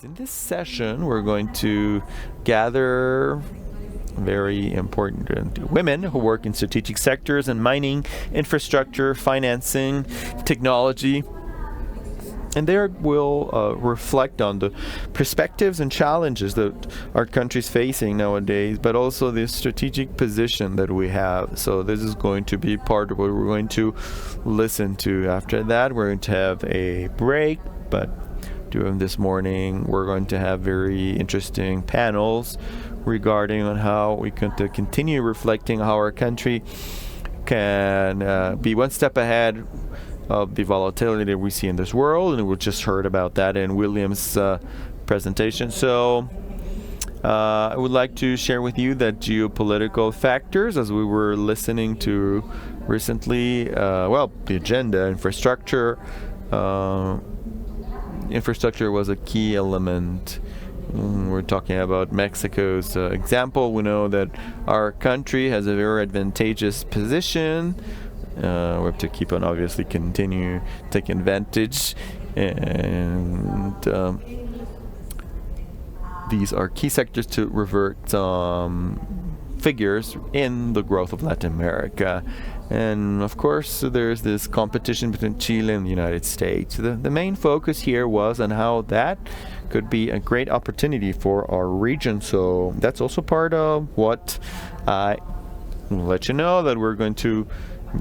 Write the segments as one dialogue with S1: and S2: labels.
S1: In this session, we're going to gather very important women who work in strategic sectors in mining, infrastructure, financing, technology. And they will reflect on the perspectives and challenges that our country is facing nowadays, but also the strategic position that we have. So this is going to be part of what we're going to listen to. After that, we're going to have a break, but during this morning, we're going to have very interesting panels regarding on how we can continue reflecting how our country can be one step ahead of the volatility that we see in this world, and we just heard about that in William's presentation. So I would like to share with you that geopolitical factors, as we were listening to recently, the agenda, infrastructure was a key element. We're talking about Mexico's example. We know that our country has a very advantageous position. We have to keep on obviously continue taking advantage, and these are key sectors to revert figures in the growth of Latin America. And of course, there's this competition between Chile and the United States. The main focus here was on how that could be a great opportunity for our region. So that's also part of what I will let you know that we're going to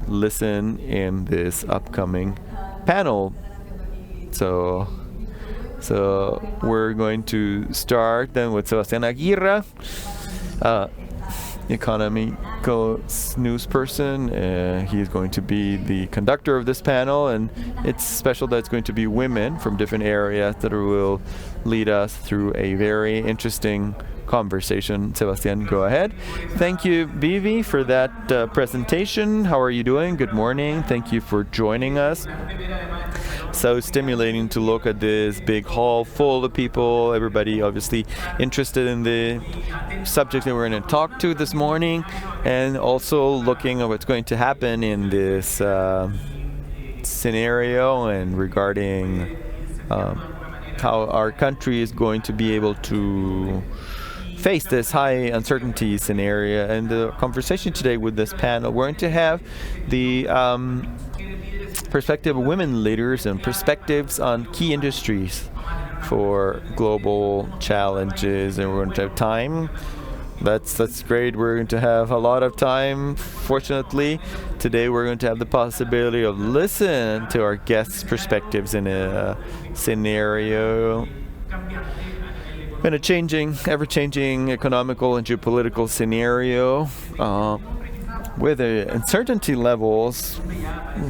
S1: listen in this upcoming panel. So we're going to start then with Sebastián Aguirre, economical news person. He is going to be the conductor of this panel, and it's special that it's going to be women from different areas that will lead us through a very interesting conversation. Sebastián, go ahead. Thank you, Vivi, for that presentation. How are you doing? Good morning. Thank you for joining us. So stimulating to look at this big hall full of people, everybody obviously interested in the subject that we're going to talk to this morning, and also looking at what's going to happen in this scenario and regarding how our country is going to be able to face this high uncertainty scenario. And the conversation today with this panel, we're going to have the perspective of women leaders and perspectives on key industries for global challenges, and we're going to have time. That's great. We're going to have a lot of time. Fortunately, today we're going to have the possibility of listening to our guests' perspectives in a scenario, in a ever-changing economical and geopolitical scenario, with the uncertainty levels.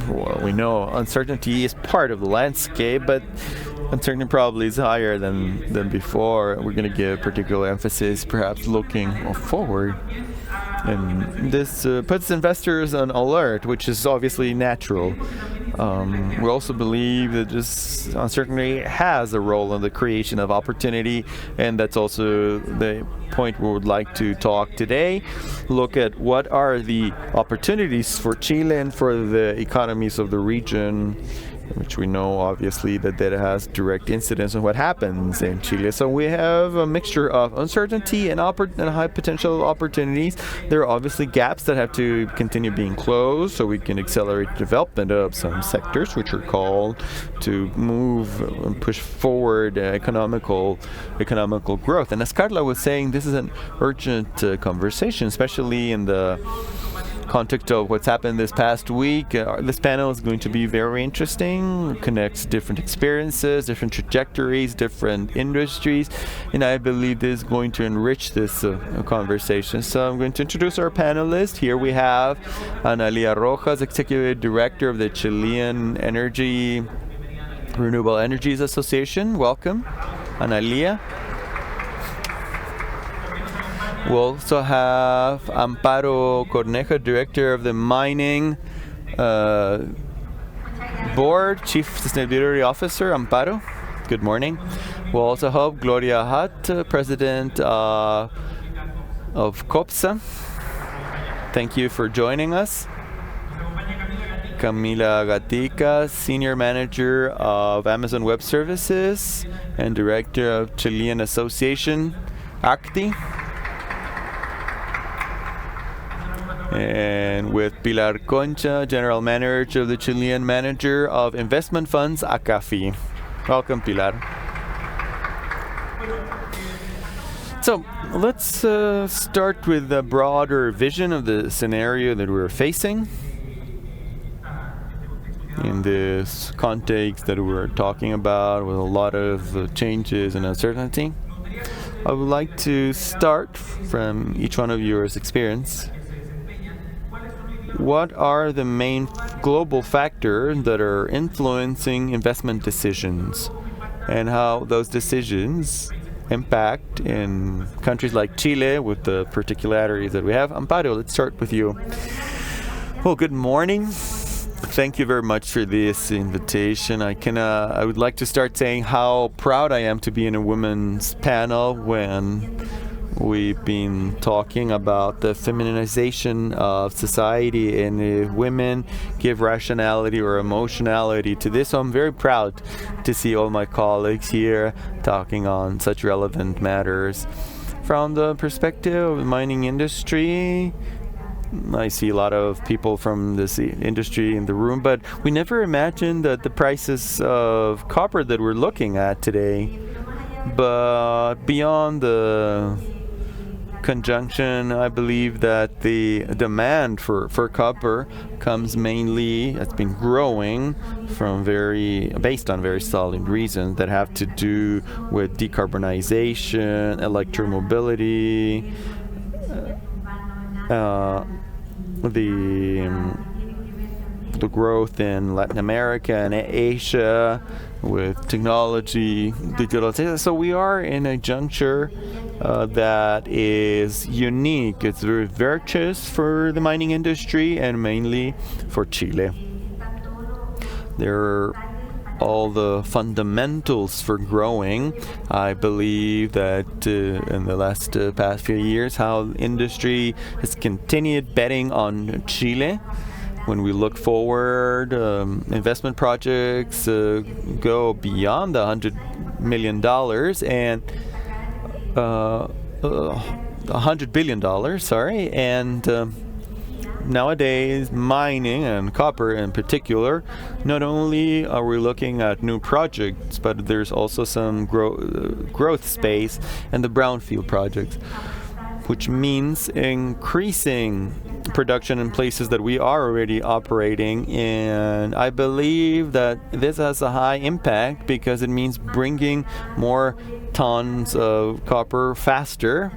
S1: Well, we know uncertainty is part of the landscape, but uncertainty probably is higher than before. We're going to give particular emphasis, perhaps looking forward. And this puts investors on alert, which is obviously natural. We also believe that this uncertainty has a role in the creation of opportunity, and that's also the point we would like to talk today. Look at what are the opportunities for Chile and for the economies of the region, which we know obviously that has direct incidence on what happens in Chile. So we have a mixture of uncertainty and high potential opportunities. There are obviously gaps that have to continue being closed so we can accelerate the development of some sectors which are called to move and push forward economical growth. And as Carla was saying, this is an urgent conversation, especially in the context of what's happened this past week. This panel is going to be very interesting. It connects different experiences, different trajectories, different industries, and I believe this is going to enrich this conversation. So I'm going to introduce our panelists. Here we have Lía Rojas, Executive Director of the Chilean Renewable Energies Association. Welcome, Lía. We'll also have Amparo Cornejo, Director of the Mining Board, Chief Sustainability Officer. Amparo, good morning. We'll also have Gloria Hutt, President of COPSA. Thank you for joining us. Camila Gatica, Senior Manager of Amazon Web Services and Director of Chilean Association, ACTI. And with Pilar Concha, General Manager of the Chilean Manager of Investment Funds, ACAFI. Welcome, Pilar. So let's start with a broader vision of the scenario that we're facing in this context that we're talking about with a lot of changes and uncertainty. I would like to start from each one of yours experience. What are the main global factors that are influencing investment decisions and how those decisions impact in countries like Chile with the particularities that we have? Amparo, let's start with you. Well, good morning. Thank you very much for this invitation. I would like to start saying how proud I am to be in a women's panel when we've been talking about the feminization of society, and if women give rationality or emotionality to this. So I'm very proud to see all my colleagues here talking on such relevant matters. From the perspective of the mining industry, I see a lot of people from this industry in the room, but we never imagined that the prices of copper that we're looking at today. But beyond the conjunction, I believe that the demand for copper comes mainly, it's been growing based on very solid reasons that have to do with decarbonization, electromobility, the growth in Latin America and Asia with technology, digitalization. So we are in a juncture that is unique. It's very virtuous for the mining industry and mainly for Chile. There are all the fundamentals for growing. I believe that in the past few years, how industry has continued betting on Chile. When we look forward, investment projects go beyond the $100 million and $100 billion, and nowadays mining and copper in particular, not only are we looking at new projects, but there's also some growth space in the brownfield projects, which means increasing production in places that we are already operating. And I believe that this has a high impact because it means bringing more tons of copper faster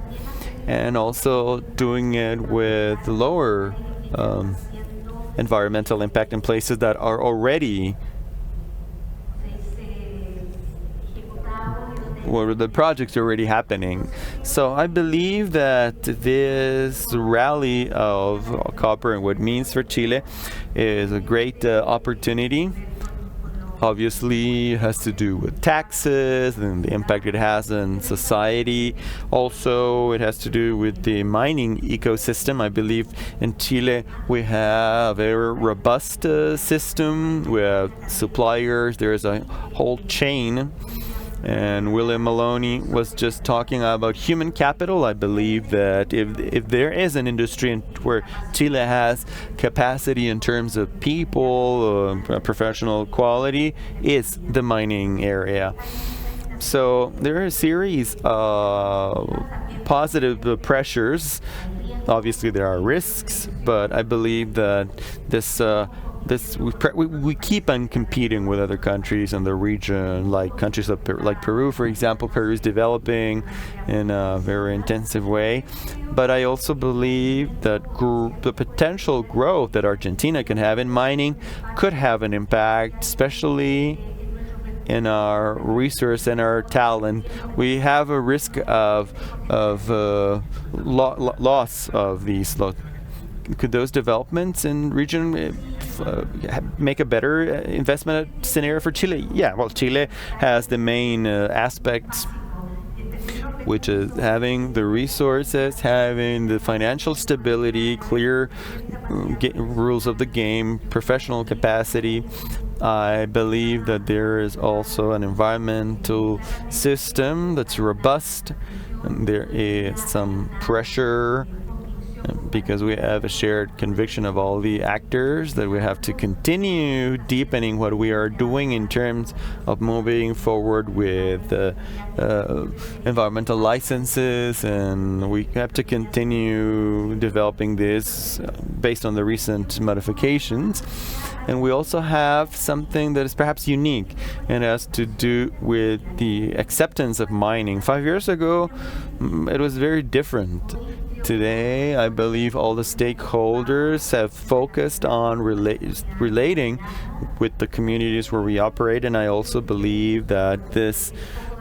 S1: and also doing it with lower environmental impact in places that are already where the projects are already happening. So I believe that this rally of copper and what it means for Chile is a great opportunity. Obviously, it has to do with taxes and the impact it has on society. Also, it has to do with the mining ecosystem. I believe in Chile we have a very robust system. We have suppliers. There's a whole chain. And William Maloney was just talking about human capital. I believe that if there is an industry where Chile has capacity in terms of people, professional quality, it's the mining area. So there are a series of positive pressures. Obviously there are risks, but I believe that we keep on competing with other countries in the region, like countries like Peru, for example. Peru is developing in a very intensive way. But I also believe that the potential growth that Argentina can have in mining could have an impact, especially in our resource and our talent. We have a risk of loss of these. Could those developments in region make a better investment scenario for Chile? Yeah, well, Chile has the main aspects which is having the resources, having the financial stability, clear rules of the game, professional capacity. I believe that there is also an environmental system that's robust, and there is some pressure because we have a shared conviction of all the actors that we have to continue deepening what we are doing in terms of moving forward with environmental licenses, and we have to continue developing this based on the recent modifications. And we also have something that is perhaps unique, and it has to do with the acceptance of mining. 5 years ago, it was very different. Today, I believe all the stakeholders have focused on relating with the communities where we operate, and I also believe that this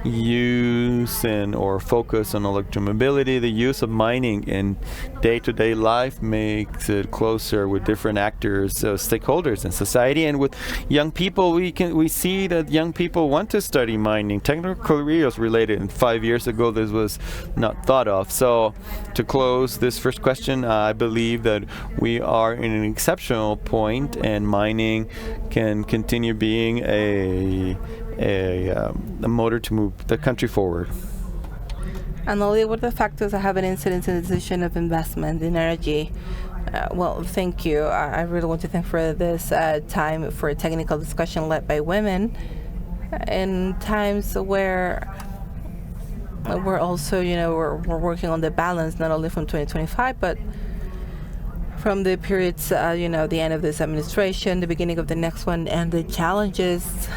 S1: use or focus on electromobility, the use of mining in day-to-day life makes it closer with different actors, stakeholders in society, and with young people. We see that young people want to study mining, technical careers related. And 5 years ago, this was not thought of. So, to close this first question, I believe that we are in an exceptional point, and mining can continue being a motor to move the country forward.
S2: And only what the factors that have an incidence in the decision of investment in energy. Well, thank you. I really want to thank for this time for a technical discussion led by women in times where we're also, we're working on the balance, not only from 2025, but from the periods, the end of this administration, the beginning of the next one, and the challenges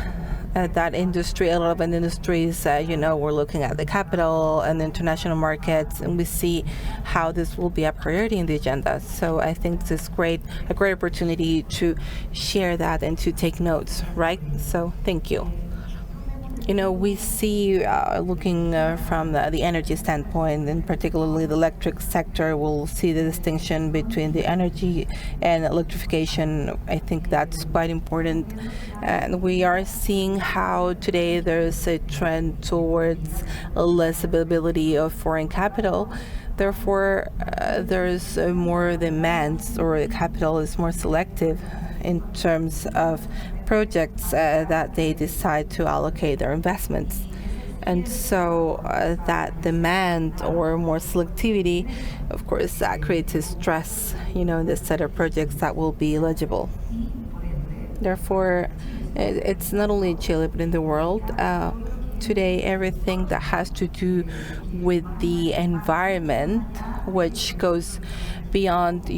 S2: that industry, a lot of industries, we're looking at the capital and the international markets, and we see how this will be a priority in the agenda. So I think this is a great opportunity to share that and to take notes, right? So thank you. We see, looking from the energy standpoint, and particularly the electric sector, we'll see the distinction between the energy and electrification. I think that's quite important. And we are seeing how today there's a trend towards less availability of foreign capital. Therefore, there's more demands, or the capital is more selective in terms of projects that they decide to allocate their investments. And so that demand or more selectivity, of course, that creates a stress, in the set of projects that will be eligible. Therefore, it's not only in Chile, but in the world. Today, everything that has to do with the environment, which goes beyond,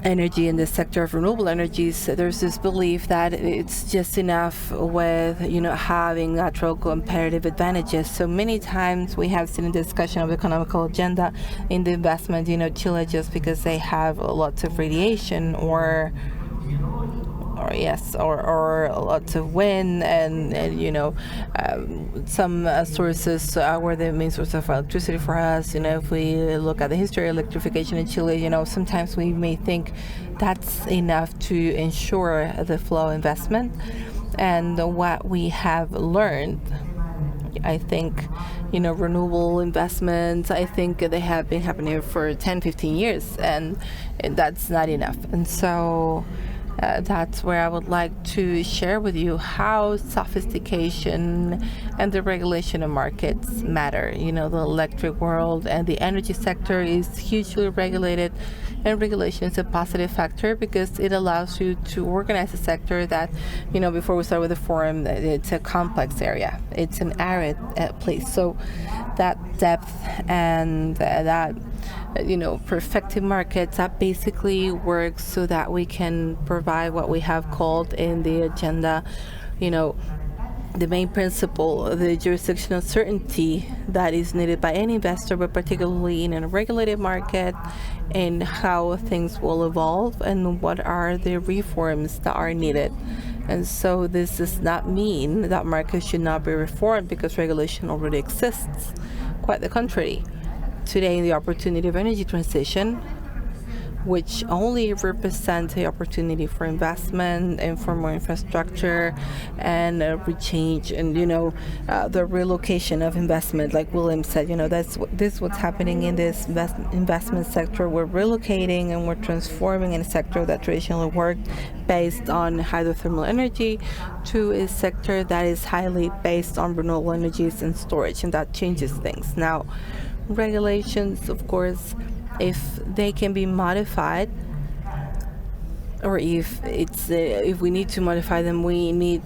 S2: energy in the sector of renewable energies, there's this belief that it's just enough with, having natural comparative advantages. So many times we have seen a discussion of economical agenda in the investment, Chile, just because they have lots of radiation or lots of wind and some sources were the main source of electricity for us. If we look at the history of electrification in Chile, sometimes we may think that's enough to ensure the flow investment. And what we have learned, I think, renewable investments, I think they have been happening for 10, 15 years, and that's not enough. And so that's where I would like to share with you how sophistication and the regulation of markets matter. The electric world and the energy sector is hugely regulated, and regulation is a positive factor because it allows you to organize a sector that, before we start with the forum, it's a complex area. It's an arid place. So that depth and that perfecting markets, that basically works so that we can provide what we have called in the agenda, the main principle, the jurisdictional certainty that is needed by any investor, but particularly in a regulated market, and how things will evolve and what are the reforms that are needed. And so this does not mean that markets should not be reformed because regulation already exists. Quite the contrary. Today, in the opportunity of energy transition, which only represent the opportunity for investment and for more infrastructure and rechange and the relocation of investment. Like William said, this is what's happening in this investment sector. We're relocating and we're transforming in a sector that traditionally worked based on hydrothermal energy to a sector that is highly based on renewable energies and storage, and that changes things. Now, regulations, of course, if they can be modified, or if we need to modify them, we need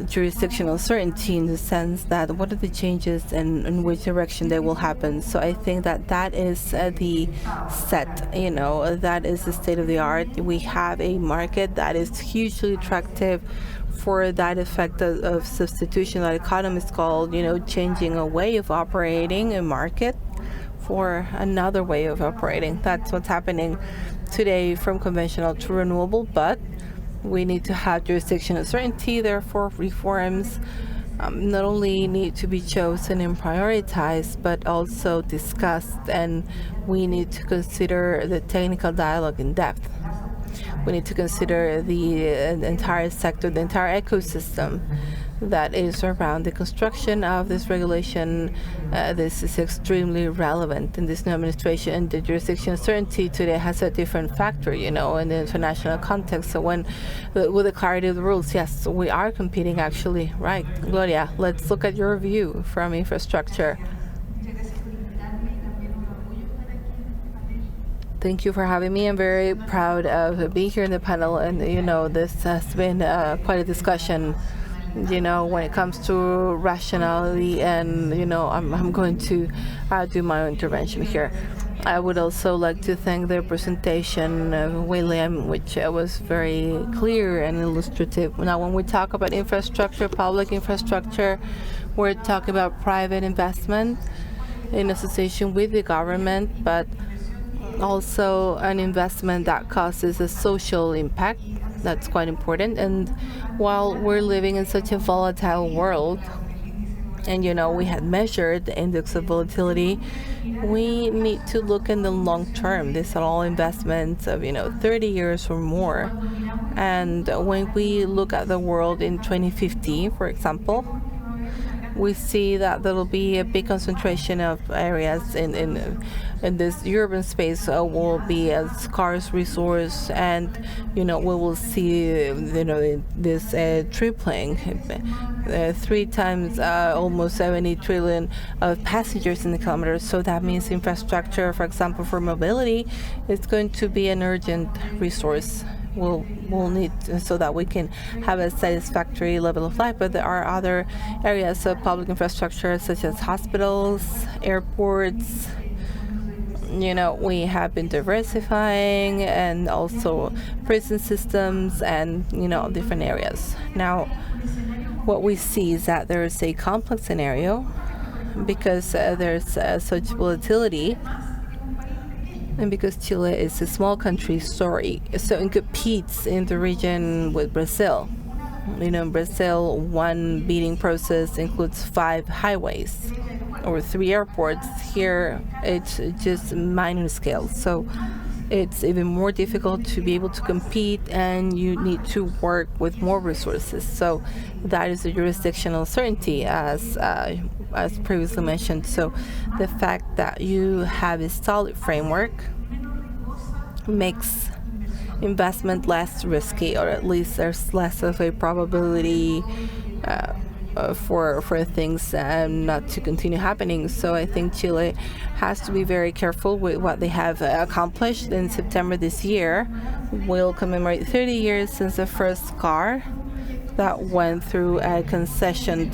S2: jurisdictional certainty in the sense that what are the changes and in which direction they will happen. So I think that is the set, that is the state of the art. We have a market that is hugely attractive for that effect of substitution that economists call, changing a way of operating a market for another way of operating. That's what's happening today from conventional to renewable, but we need to have jurisdictional certainty. Therefore, reforms not only need to be chosen and prioritized, but also discussed, and we need to consider the technical dialogue in depth. We need to consider the entire sector, the entire ecosystem that is around the construction of this regulation. This is extremely relevant in this new administration, and the jurisdictional certainty today has a different factor, in the international context. So with the clarity of the rules, yes, we are competing actually. Right, Gloria, let's look at your view from infrastructure. Thank you for having me. I'm very proud of being here in the panel, and this has been quite a discussion when it comes to rationality, and I'm going to do my own intervention here. I would also like to thank the presentation of William, which was very clear and illustrative. Now, when we talk about infrastructure, public infrastructure, we're talking about private investment in association with the government, but also an investment that causes a social impact. That's quite important. And while we're living in such a volatile world, and we had measured the index of volatility, we need to look in the long term. These are all investments of 30 years or more. And when we look at the world in 2050, for example, we see that there will be a big concentration of areas in this urban space will be a scarce resource, and we will see this tripling, 3 times almost 70 trillion of passengers in the kilometers. So that means infrastructure, for example, for mobility, is going to be an urgent resource. We'll need so that we can have a satisfactory level of life. But there are other areas of public infrastructure, such as hospitals, airports. We have been diversifying, and also prison systems, and different areas. Now, what we see is that there is a complex scenario because there's such volatility. And because Chile is a small country, so it competes in the region with Brazil. In Brazil, one bidding process includes 5 highways or 3 airports. Here, it's just minor scale. So it's even more difficult to be able to compete, and you need to work with more resources. So that is the jurisdictional certainty, as previously mentioned. So the fact that you have a solid framework makes investment less risky, or at least there's less of a probability for things not to continue happening. So I think Chile has to be very careful with what they have accomplished. In September this year, we'll commemorate 30 years since the first car that went through a concession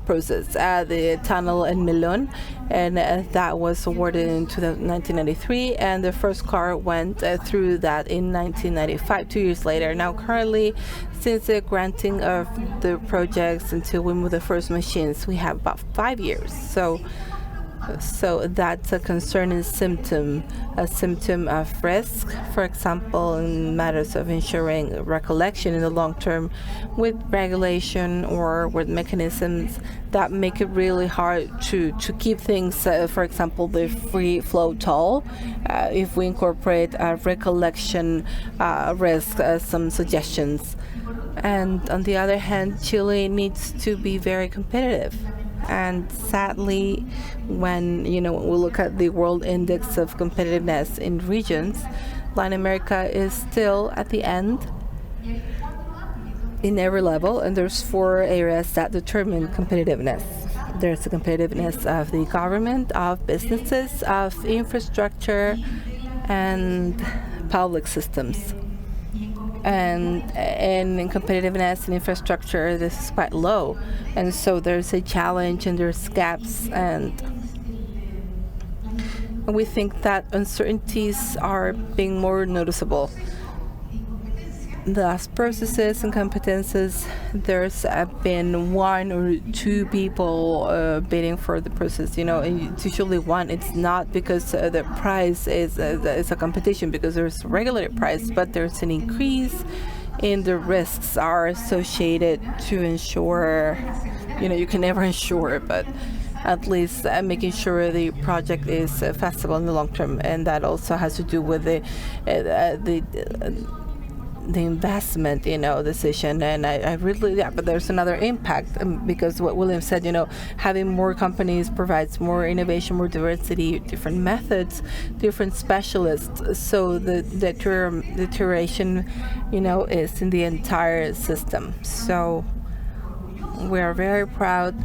S2: process, the tunnel in Melon, and that was awarded in 1993, and the first car went through that in 1995, 2 years later. Now, currently, since the granting of the projects until we move the first machines, we have about 5 years. So So that's a concerning symptom, a symptom of risk, for example, in matters of ensuring recollection in the long term with regulation or with mechanisms that make it really hard to keep things, for example, the free flow toll. If we incorporate recollection risk, some suggestions. And on the other hand, Chile needs to be very competitive. And sadly, when we look at the World Index of Competitiveness in regions, Latin America is still at the end in every level, and there's 4 areas that determine competitiveness. There's the competitiveness of the government, of businesses, of infrastructure, and public systems. And in competitiveness and infrastructure, this is quite low. And so there's a challenge and there's gaps, and we think that uncertainties are being more noticeable. The last processes and competences, there's been 1 or 2 people bidding for the process, and it's usually 1. It's not because the price is a competition, because there's a regulated price, but there's an increase in the risks are associated to ensure, you can never ensure, but at least making sure the project is feasible in the long term. And that also has to do with the investment, decision. And I really, but there's another impact, because what William said, having more companies provides more innovation, more diversity, different methods, different specialists. So the deterioration, is in the entire system. So we are very proud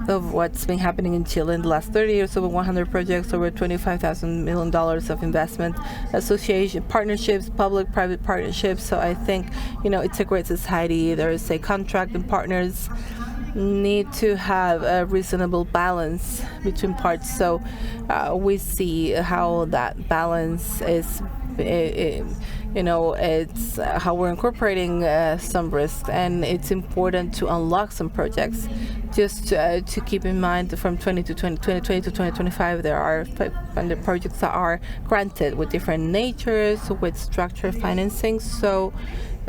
S2: of what's been happening in Chile in the last 30 years. Over 100 projects, over $25,000 million of investment, association, partnerships, public-private partnerships. So I think, it's a great society. There is a contract, and partners need to have a reasonable balance between parts. So we see how that balance is, it's how we're incorporating some risks, and it's important to unlock some projects. Just to keep in mind, from 2020 to 2025, there are 500 projects that are granted with different natures, with structured financing. So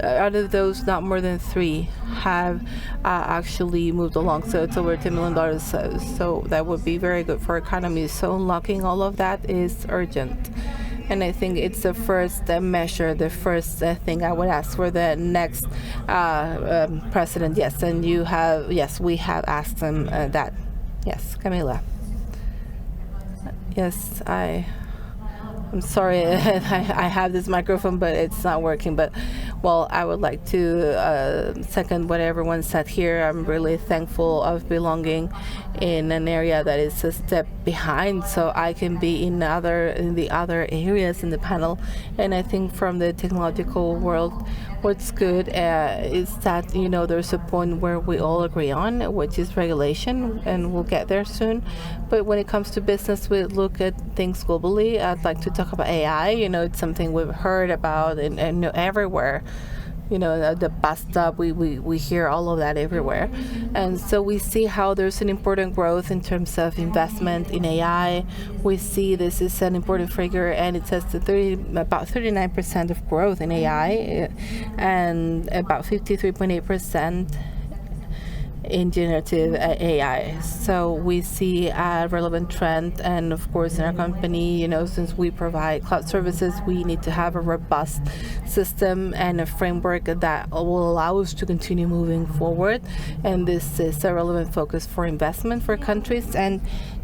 S2: out of those, not more than 3 have actually moved along. So it's over $10 million. So that would be very good for economies. So unlocking all of that is urgent. And I think it's the first measure, the first thing I would ask for the next president. Yes, and we have asked them that. Yes, Camila. Yes, I'm sorry, I have this microphone, but it's not working. But, well, I would like to second what everyone said here. I'm really thankful of belonging in an area that is a step behind, so I can be in the other areas in the panel. And I think from the technological world, what's good is that, there's a point where we all agree on, which is regulation, and we'll get there soon. But when it comes to business, we look at things globally. I'd like to talk about AI. It's something we've heard about and everywhere. The bus stop, we hear all of that everywhere. And so we see how there's an important growth in terms of investment in AI. We see this is an important figure, and it says that about 39% of growth in AI and about 53.8% in generative AI. So we see a relevant trend, and of course in our company, since we provide cloud services, we need to have a robust system and a framework that will allow us to continue moving forward. And this is a relevant focus for investment for countries. And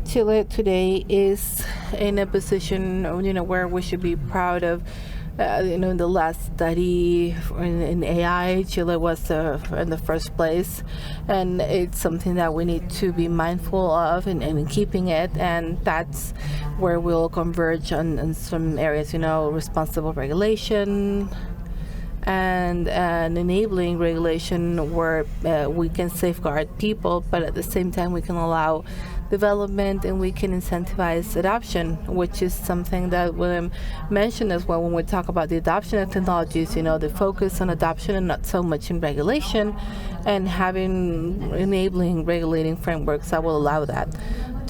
S2: Chile today is in a position, where we should be proud of. In the last study in AI, Chile was in the first place, and it's something that we need to be mindful of and keeping it, and that's where we'll converge on some areas, responsible regulation and enabling regulation where we can safeguard people, but at the same time we can allow development and we can incentivize adoption, which is something that William mentioned as well when we talk about the adoption of technologies, the focus on adoption and not so much in regulation, and having enabling regulating frameworks that will allow that.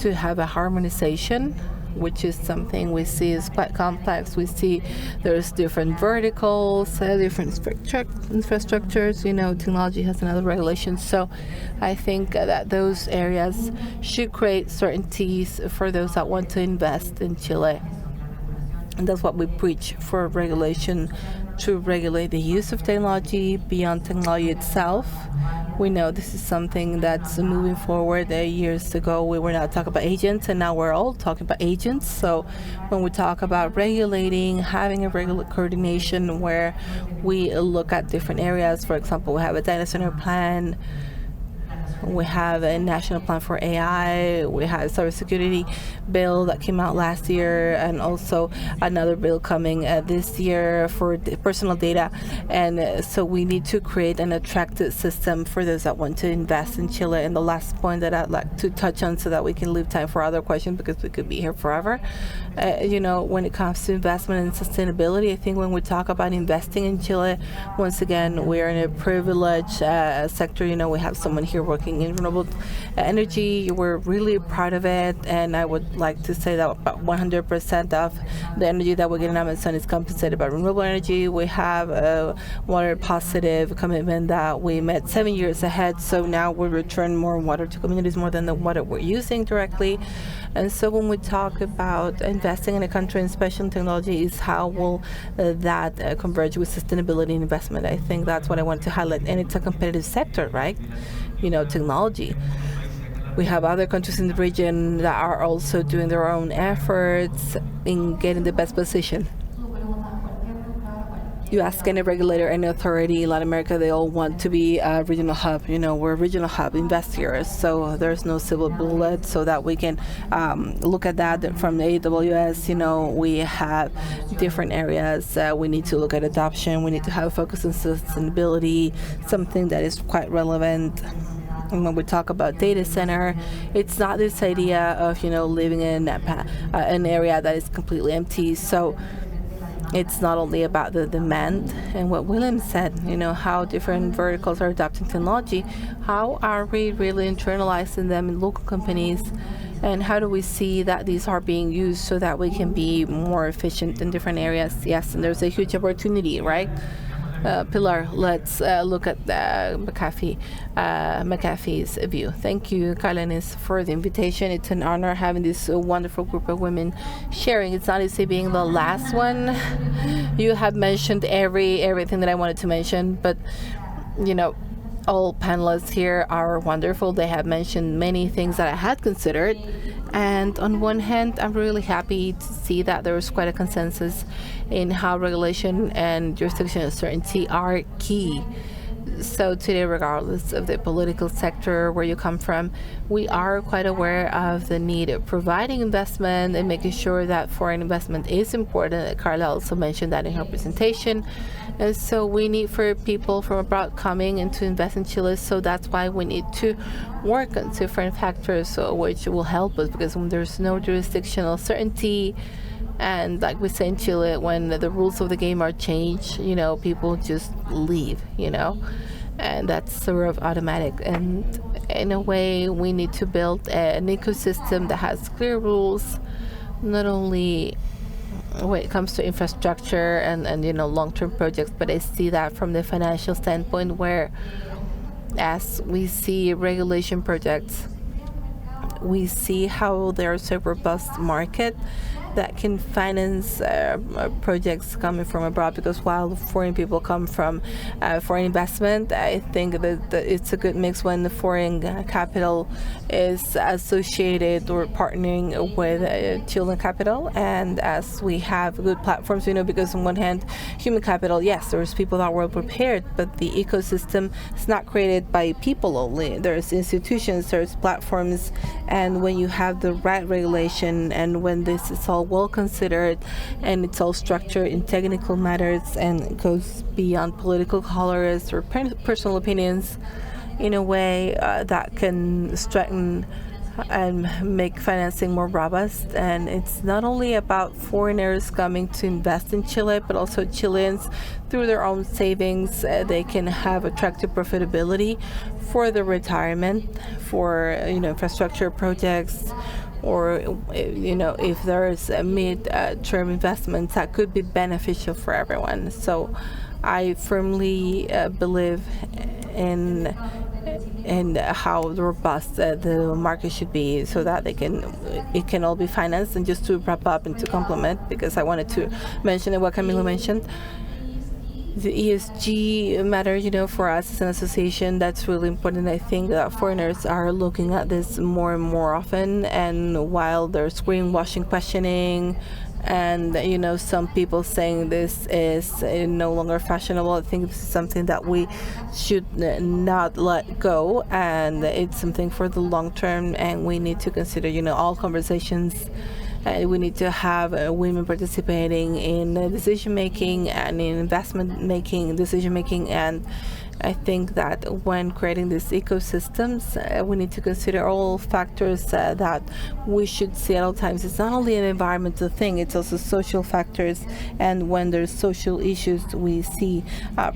S2: to have a harmonization, which is something we see is quite complex. We see there's different verticals, different infrastructures, technology has another regulation. So I think that those areas should create certainties for those that want to invest in Chile. And that's what we preach for regulation, to regulate the use of technology beyond technology itself. We know this is something that's moving forward. Years ago, we were not talking about agents, and now we're all talking about agents. So when we talk about regulating, having a regular coordination where we look at different areas, for example, we have a data center plan, we have a national plan for AI, we have a cybersecurity bill that came out last year, and also another bill coming this year for personal data. And so we need to create an attractive system for those that want to invest in Chile. And the last point that I'd like to touch on so that we can leave time for other questions, because we could be here forever. When it comes to investment and sustainability, I think when we talk about investing in Chile, once again, we are in a privileged sector. We have someone here working in renewable energy. We're really proud of it, and I would like to say that about 100% of the energy that we get in Amazon is compensated by renewable energy. We have a water positive commitment that we met 7 years ahead, so now we return more water to communities, more than the water we're using directly. And so when we talk about investing in a country, and especially in technology, is how will that converge with sustainability and investment? I think that's what I want to highlight. And it's a competitive sector, right? Technology. We have other countries in the region that are also doing their own efforts in getting the best position. You ask any regulator, any authority in Latin America, they all want to be a regional hub. We're a regional hub, invest here. So there's no silver bullet, so that we can look at that from the AWS. We have different areas. We need to look at adoption. We need to have a focus on sustainability, something that is quite relevant. And when we talk about data center, it's not this idea of, living in an area that is completely empty. So it's not only about the demand and what William said, how different verticals are adopting technology. How are we really internalizing them in local companies? And how do we see that these are being used so that we can be more efficient in different areas? Yes, and there's a huge opportunity, right? Pilar, let's look at McAfee's view. Thank you, Kalenis, for the invitation. It's an honor having this wonderful group of women sharing. It's not easy being the last one. You have mentioned everything that I wanted to mention, but all panelists here are wonderful. They have mentioned many things that I had considered. And on one hand, I'm really happy to see that there is quite a consensus in how regulation and jurisdictional certainty are key. So today, regardless of the political sector where you come from, we are quite aware of the need of providing investment and making sure that foreign investment is important. Carla also mentioned that in her presentation. And so we need for people from abroad coming in to invest in Chile. So that's why we need to work on different factors which will help us, because when there's no jurisdictional certainty, and like we say in Chile, when the rules of the game are changed, people just leave, and that's sort of automatic. And in a way, we need to build an ecosystem that has clear rules, not only when it comes to infrastructure and long-term projects, but I see that from the financial standpoint, where as we see regulation projects, we see how there's a robust market that can finance projects coming from abroad, because while foreign people come from foreign investment, I think that it's a good mix when the foreign capital is associated or partnering with Chilean capital. And as we have good platforms, because on one hand, human capital, yes, there's people that were prepared, but the ecosystem is not created by people only. There's institutions, there's platforms, and when you have the right regulation, and when this is all well considered and it's all structured in technical matters and goes beyond political colors or personal opinions, in a way that can strengthen and make financing more robust. And it's not only about foreigners coming to invest in Chile, but also Chileans through their own savings. They can have attractive profitability for the retirement, for infrastructure projects, or if there's a mid-term investments that could be beneficial for everyone. So I firmly believe in how robust the market should be, so that it can all be financed. And just to wrap up and to complement, because I wanted to mention what Camilo mentioned, the ESG matter, for us as an association, that's really important. I think that foreigners are looking at this more and more often, and while there's greenwashing questioning and some people saying this is no longer fashionable, I think this is something that we should not let go, and it's something for the long term, and we need to consider all conversations. We need to have women participating in decision making and in investment making, decision making, and I think that when creating these ecosystems, we need to consider all factors that we should see at all times. It's not only an environmental thing, it's also social factors. And when there's social issues, we see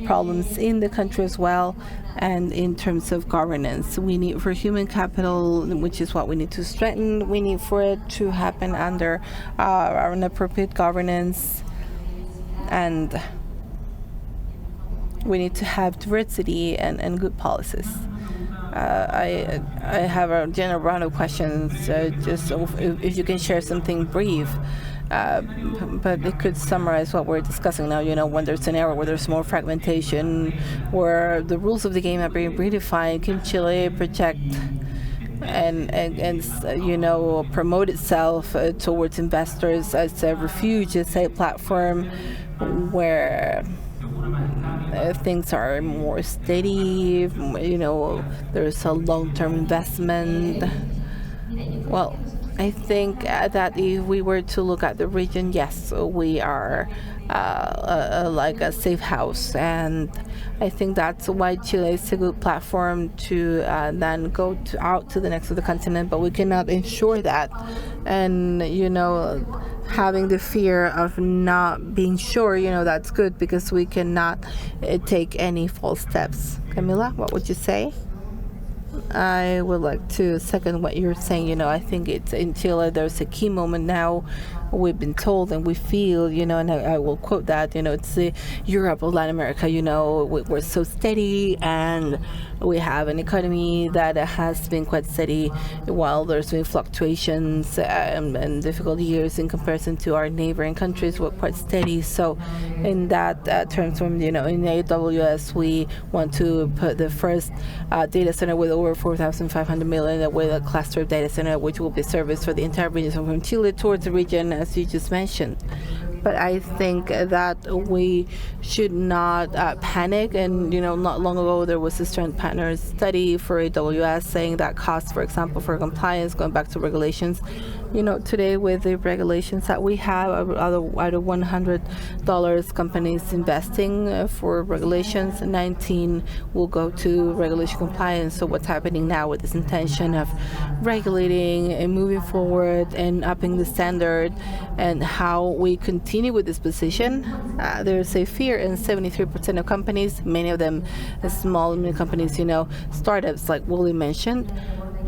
S2: problems in the country as well. And in terms of governance, we need for human capital, which is what we need to strengthen, we need for it to happen under an appropriate governance, and we need to have diversity and good policies. I have a general round of questions, just if you can share something brief, but it could summarize what we're discussing now. When there's an era where there's more fragmentation, where the rules of the game are being redefined, can Chile project and promote itself towards investors as a refuge, as a platform where things are more steady, there's a long-term investment? Well, I think that if we were to look at the region, yes, we are like a safe house, and I think that's why Chile is a good platform to then go out to the next of the continent, but we cannot ensure that. And having the fear of not being sure, that's good, because we cannot take any false steps. Camila, what would you say? I would like to second what you're saying. I think it's in Chile, there's a key moment now. We've been told and we feel, and I will quote that, it's Europe or Latin America, we're so steady, and we have an economy that has been quite steady, while there's been fluctuations and difficult years in comparison to our neighboring countries. We're quite steady. So in that terms, in AWS, we want to put the first data center with over 4,500 million, with a cluster of data center which will be serviced for the entire region from Chile towards the region, as you just mentioned. But I think that we should not panic. And, not long ago, there was a Strand Partners study for AWS saying that costs, for example, for compliance, going back to regulations, today with the regulations that we have, out of $100 companies investing for regulations, 19 will go to regulation compliance. So what's happening now with this intention of regulating and moving forward and upping the standard, and how we continue with this position, there's a fear in 73% of companies, many of them small and medium companies, startups like Willie mentioned.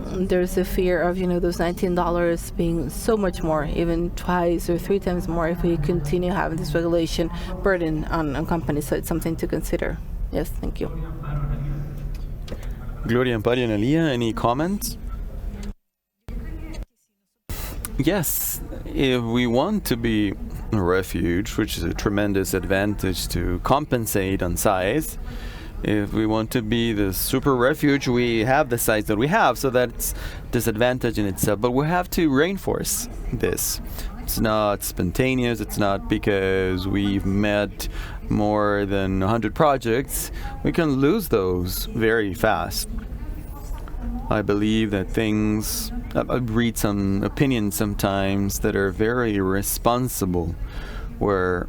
S2: There's a fear of, those $19 being so much more, even twice or three times more, if we continue having this regulation burden on companies. So it's something to consider. Yes, thank you.
S1: Gloria, Amparo, and Lía, any comments? Yes, if we want to be a refuge, which is a tremendous advantage to compensate on size, if we want to be the super refuge, we have the size that we have, so that's disadvantage in itself. But we have to reinforce this. It's not spontaneous. It's not because we've met more than 100 projects. We can lose those very fast. I believe that I read some opinions sometimes that are very irresponsible, where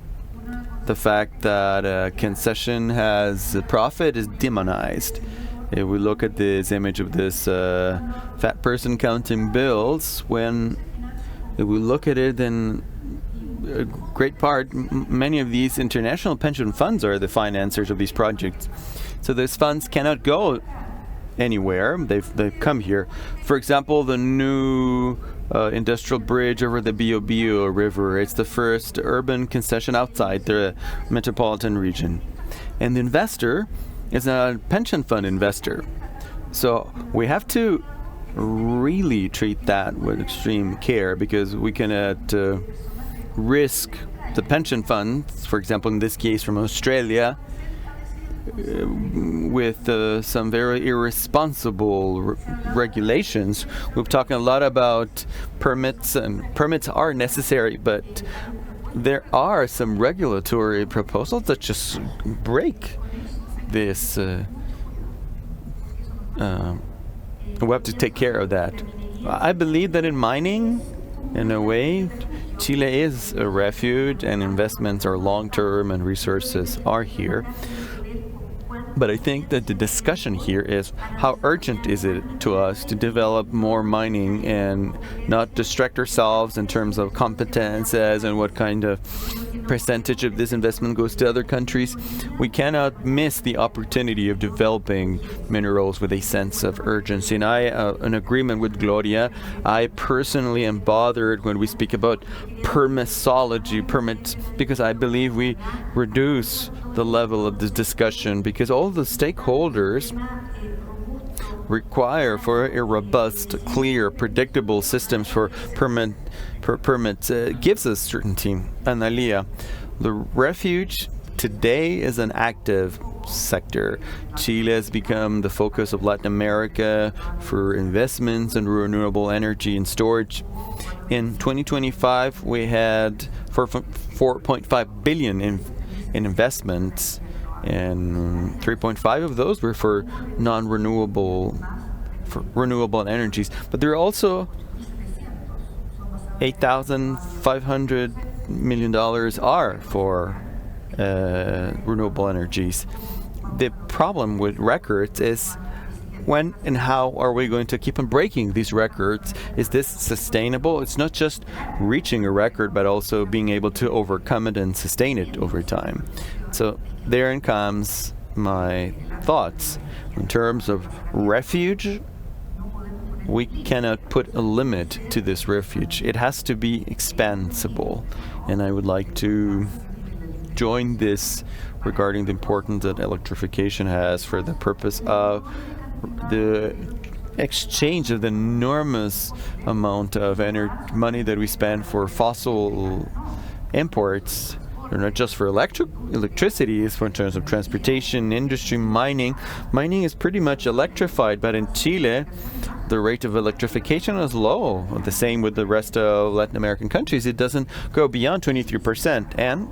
S1: the fact that a concession has a profit is demonized. If we look at this image of this fat person counting bills, if we look at it, then a great part, many of these international pension funds are the financiers of these projects. So those funds cannot go anywhere. They've come here. For example, the new industrial bridge over the Biobío River. It's the first urban concession outside the metropolitan region. And the investor is a pension fund investor. So we have to really treat that with extreme care, because we cannot risk the pension funds, for example, in this case from Australia, with some very irresponsible regulations. We've talked a lot about permits, and permits are necessary, but there are some regulatory proposals that just break this. We have to take care of that. I believe that in mining, in a way, Chile is a refuge, and investments are long-term and resources are here. But I think that the discussion here is how urgent is it to us to develop more mining and not distract ourselves in terms of competences and what kind of percentage of this investment goes to other countries. We cannot miss the opportunity of developing minerals with a sense of urgency. And in agreement with Gloria, I personally am bothered when we speak about permits, because I believe we reduce the level of this discussion, because all the stakeholders require for a robust, clear, predictable systems for permits gives us certainty. Analia, the refuge today is an active sector. Chile has become the focus of Latin America for investments in renewable energy and storage. In 2025, we had 4.5 billion in investments, and 3.5 of those were for renewable energies. But there are also $8,500 million are for renewable energies. The problem with records is when and how are we going to keep on breaking these records? Is this sustainable? It's not just reaching a record, but also being able to overcome it and sustain it over time. So therein comes my thoughts. In terms of refuge, we cannot put a limit to this refuge. It has to be expansible. And I would like to join this regarding the importance that electrification has for the purpose of the exchange of the enormous amount of money that we spend for fossil imports. They're not just for electricity, it's for in terms of transportation, industry, mining. Mining is pretty much electrified, but in Chile, the rate of electrification is low. The same with the rest of Latin American countries. It doesn't go beyond 23%. And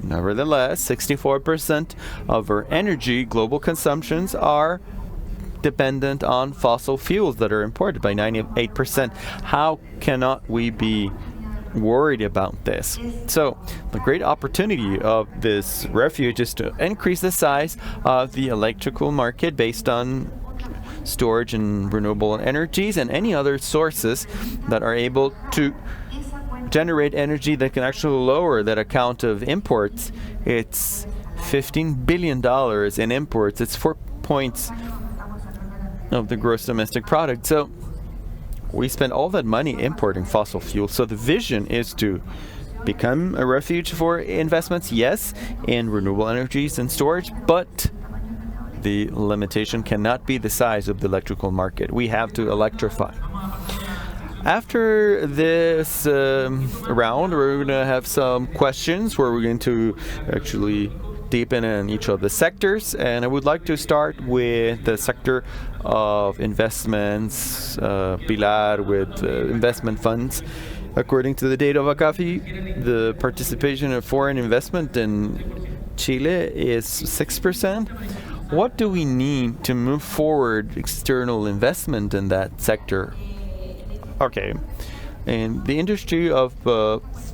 S1: nevertheless, 64% of our energy, global consumptions, are dependent on fossil fuels that are imported by 98%. How cannot we be worried about this? So the great opportunity of this refuge is to increase the size of the electrical market based on storage and renewable energies and any other sources that are able to generate energy that can actually lower that account of imports. It's $15 billion in imports. It's 4 points of the gross domestic product. So we spend all that money importing fossil fuels. So the vision is to become a refuge for investments, yes, in renewable energies and storage, but the limitation cannot be the size of the electrical market. We have to electrify. After this round, we're going to have some questions where we're going to actually deepen in each of the sectors, and I would like to start with the sector of investments, Pilar, with investment funds. According to the data of ACAFI, the participation of foreign investment in Chile is 6%. What do we need to move forward external investment in that sector? Okay, and the industry of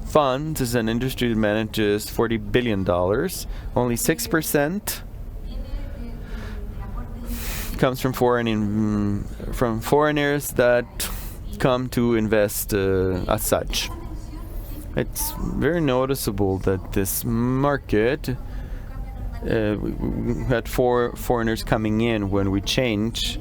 S1: funds is an industry that manages $40 billion. Only 6% comes from from foreigners that come to invest as such. It's very noticeable that this market we had foreigners coming in when we changed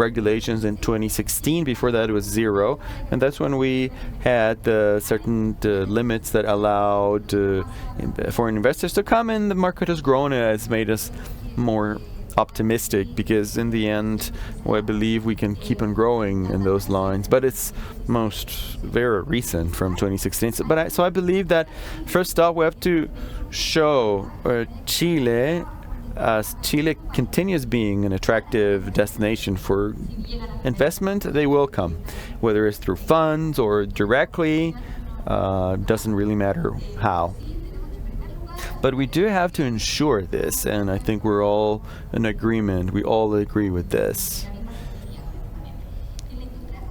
S1: regulations in 2016. Before that, it was 0. And that's when we had certain limits that allowed foreign investors to come, and the market has grown and has made us more optimistic, because in the end, I believe we can keep on growing in those lines. But it's very recent from 2016. So I believe that first off, we have to show Chile, as Chile continues being an attractive destination for investment, they will come, whether it's through funds or directly. Doesn't really matter how. But we do have to ensure this, and I think we're all in agreement. We all agree with this.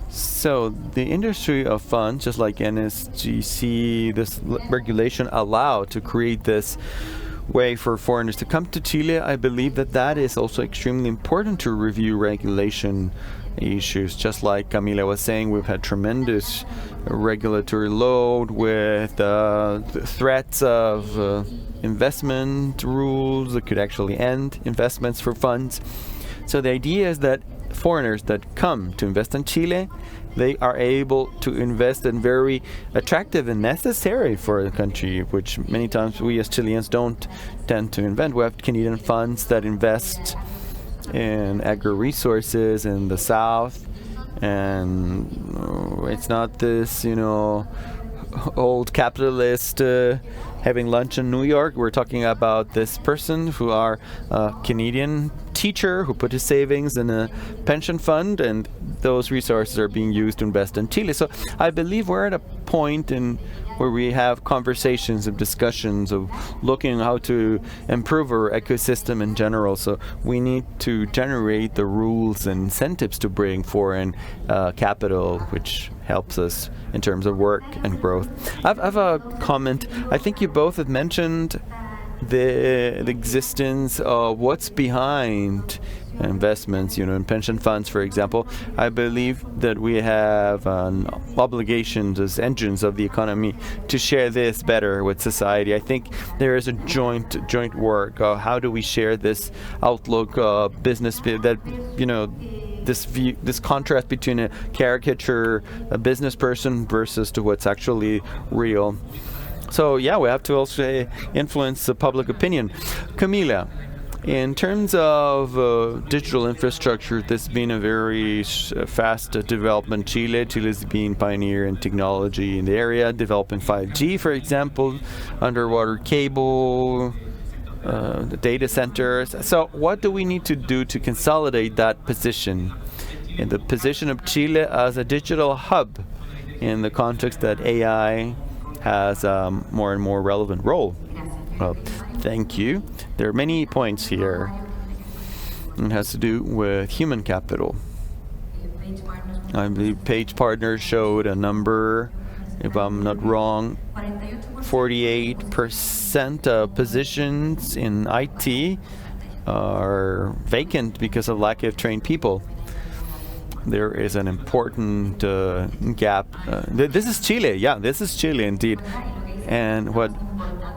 S1: So the industry of funds, just like NSGC, this regulation allowed to create this way for foreigners to come to Chile. I believe that is also extremely important to review regulation issues. Just like Camila was saying, we've had tremendous regulatory load with the threats of investment rules that could actually end investments for funds. So the idea is that foreigners that come to invest in Chile, they are able to invest in very attractive and necessary for the country, which many times we as Chileans don't tend to invest. We have Canadian funds that invest in agro-resources in the south, and it's not this, old capitalist having lunch in New York. We're talking about this person who are a Canadian teacher who put his savings in a pension fund, and those resources are being used to invest in Chile. So I believe we're at a point where we have conversations and discussions of looking how to improve our ecosystem in general. So we need to generate the rules and incentives to bring foreign capital, which helps us in terms of work and growth. I have a comment. I think you both have mentioned the existence of what's behind investments, in pension funds, for example. I believe that we have an obligation as engines of the economy to share this better with society. I think there is a joint work. How do we share this outlook of business that, this contrast between a caricature, a business person versus to what's actually real. So yeah, we have to also influence the public opinion. Camila, in terms of digital infrastructure, this has been a very fast development. Chile's been pioneer in technology in the area, developing 5G, for example, underwater cable, the data centers. So what do we need to do to consolidate that position, in the position of Chile as a digital hub in the context that AI has a more and more relevant role? Well, thank you. There are many points here. It has to do with human capital. I believe Page Partners showed a number, if I'm not wrong, 48% of positions in IT are vacant because of lack of trained people. There is an important gap. This is Chile. Yeah, this is Chile indeed. And what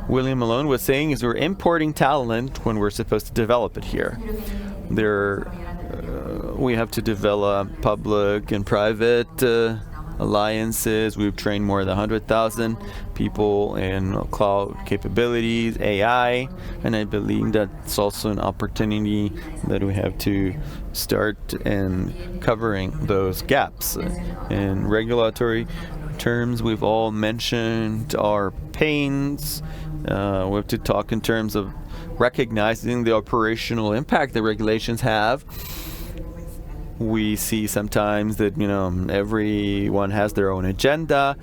S1: William Malone was saying is we're importing talent when we're supposed to develop it here. We have to develop public and private alliances. We've trained more than 100,000 people in cloud capabilities, AI, and I believe that's also an opportunity that we have to start in covering those gaps. In regulatory terms, we've all mentioned our pains. We have to talk in terms of recognizing the operational impact the regulations have. We see sometimes that, everyone has their own agenda.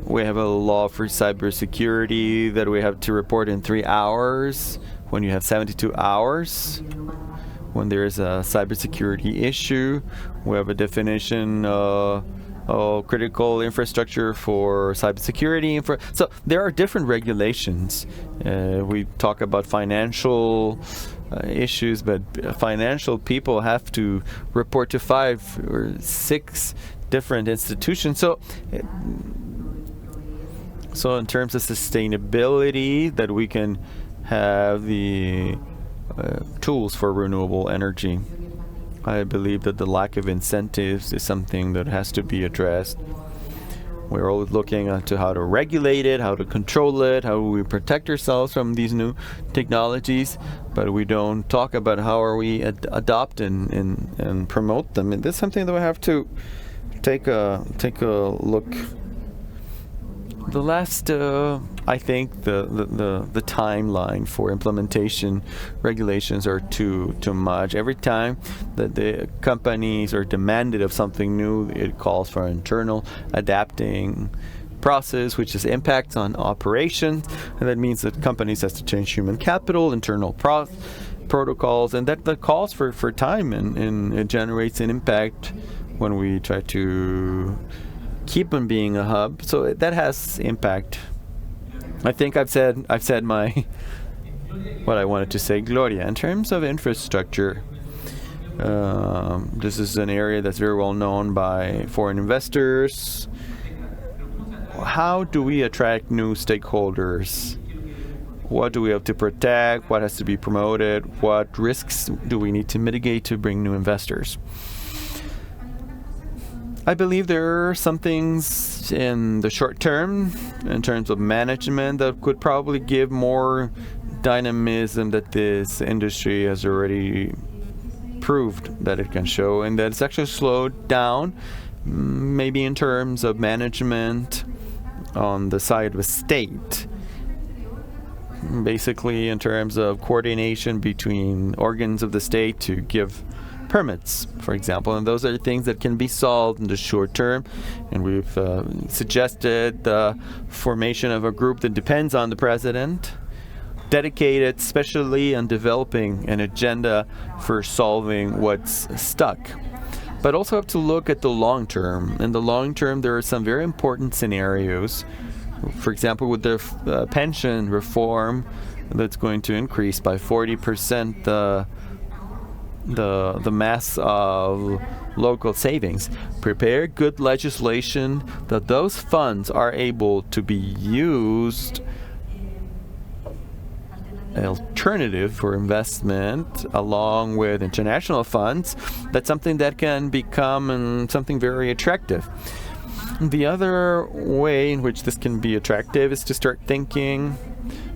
S1: We have a law for cybersecurity that we have to report in 3 hours when you have 72 hours. When there is a cybersecurity issue, we have a definition of critical infrastructure for cybersecurity. So there are different regulations. We talk about financial issues, but financial people have to report to 5 or 6 different institutions. So in terms of sustainability, that we can have the tools for renewable energy. I believe that the lack of incentives is something that has to be addressed. We're always looking into how to regulate it, how to control it, how we protect ourselves from these new technologies, but we don't talk about how are we adopt and promote them. And that's something that we have to take a look. The last, I think, the timeline for implementation regulations are too much. Every time that the companies are demanded of something new, it calls for an internal adapting process, which has impacts on operations, and that means that companies has to change human capital, internal protocols, and that calls for time, and it generates an impact when we try to keep on being a hub. So that has impact. I think I've said my what I wanted to say. Gloria, in terms of infrastructure, this is an area that's very well known by foreign investors. How do we attract new stakeholders? What do we have to protect? What has to be promoted? What risks do we need to mitigate to bring new investors? I believe there are some things in the short term, in terms of management, that could probably give more dynamism that this industry has already proved that it can show, and that it's actually slowed down, maybe in terms of management on the side of the state. Basically, in terms of coordination between organs of the state to give permits, for example, and those are things that can be solved in the short term. And we've suggested the formation of a group that depends on the president, dedicated especially on developing an agenda for solving what's stuck. But also have to look at the long term. In the long term, there are some very important scenarios. For example, with the pension reform that's going to increase by 40% the mass of local savings. Prepare good legislation that those funds are able to be used alternative for investment along with international funds. That's something that can become something very attractive. The other way in which this can be attractive is to start thinking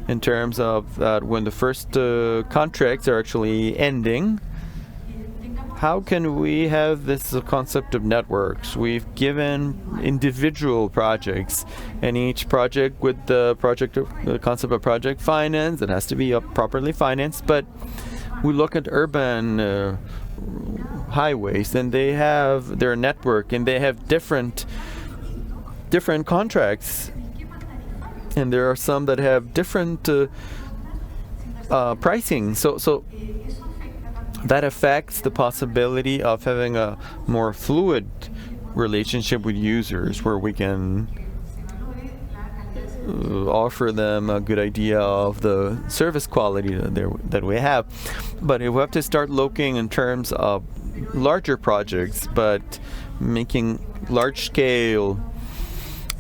S1: in terms of that when the first contracts are actually ending. How can we have this concept of networks? We've given individual projects, and each project with the concept of project finance, it has to be properly financed. But we look at urban highways, and they have their network, and they have different contracts, and there are some that have different pricing. So that affects the possibility of having a more fluid relationship with users, where we can offer them a good idea of the service quality that we have. But we have to start looking in terms of larger projects, but making large-scale